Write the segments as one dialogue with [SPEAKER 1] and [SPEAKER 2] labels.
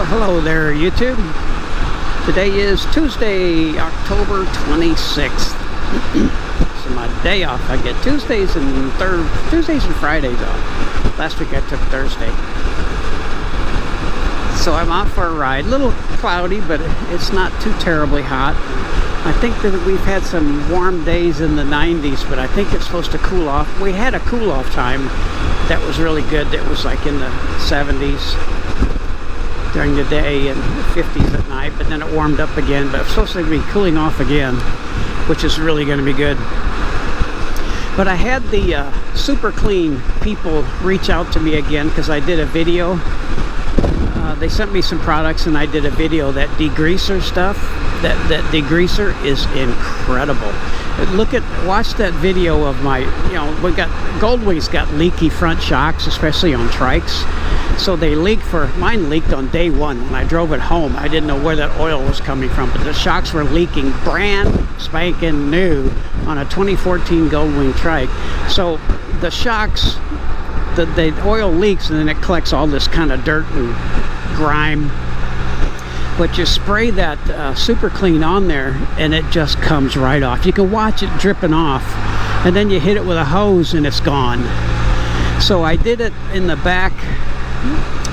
[SPEAKER 1] Well, hello there, YouTube. Today is Tuesday, October 26th. So my day off. I get Tuesdays and Fridays off. Last week I took Thursday. So I'm off for a ride. A little cloudy, but it's not too terribly hot. I think that we've had some warm days in the 90s, but I think it's supposed to cool off. We had a cool off time that was really good. That was like in the 70s during the day and 50s at night, but then it warmed up again. But it's supposed to be cooling off again, which is really going to be good. But I had the Super Clean people reach out to me again because I did a video. They sent me some products and I did a video. That degreaser stuff, that degreaser is incredible. Watch that video of my, Goldwing's got leaky front shocks, especially on Trikes. So they mine leaked on day one when I drove it home. I didn't know where that oil was coming from, but the shocks were leaking brand spanking new on a 2014 Goldwing Trike. So the shocks, the oil leaks and then it collects all this kind of dirt and grime. But you spray that Super Clean on there and it just comes right off. You can watch it dripping off, and then you hit it with a hose and it's gone. So I did it in the back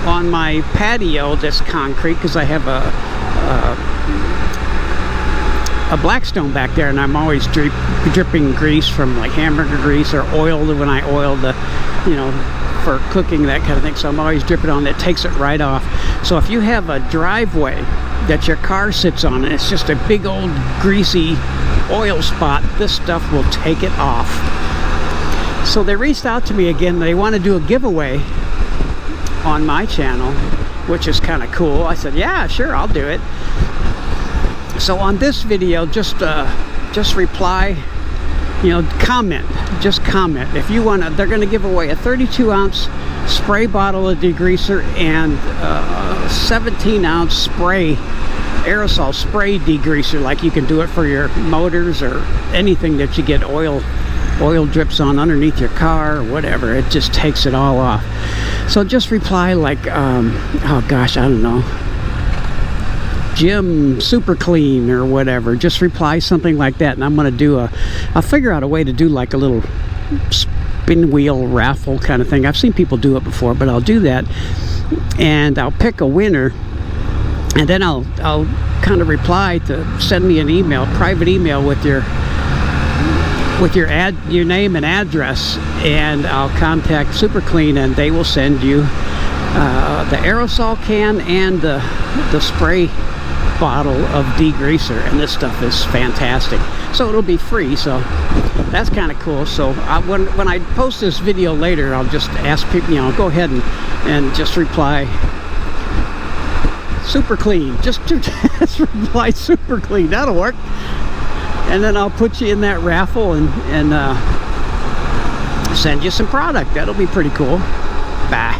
[SPEAKER 1] on my patio that's concrete, because I have a Blackstone back there, and I'm always dripping grease from like hamburger grease or oil when I oil the, for cooking, that kind of thing. So I'm always dripping on it. Takes it right off. So if you have a driveway that your car sits on and it's just a big old greasy oil spot, this stuff will take it off. So they reached out to me again. They want to do a giveaway on my channel, which is kind of cool. I said, yeah, sure, I'll do it. So on this video, just reply, comment, just comment. If you want to, they're going to give away a 32-ounce spray bottle of degreaser and a 17-ounce spray, aerosol spray degreaser, like you can do it for your motors or anything that you get oil drips on underneath your car or whatever. It just takes it all off. So just reply like, oh gosh, I don't know, Jim Super Clean or whatever. Just reply something like that, and I'm going to I'll figure out a way to do like a little spin wheel raffle kind of thing. I've seen people do it before, but I'll do that, and I'll pick a winner, and then I'll kind of reply to send me an email, private email with your name and address, and I'll contact Super Clean, and they will send you the aerosol can and the spray bottle of degreaser, and this stuff is fantastic. So it'll be free, so that's kind of cool. So when I post this video later, I'll just ask people, go ahead and just reply Super Clean. Just reply Super Clean. That'll work. And then I'll put you in that raffle and send you some product. That'll be pretty cool. Bye.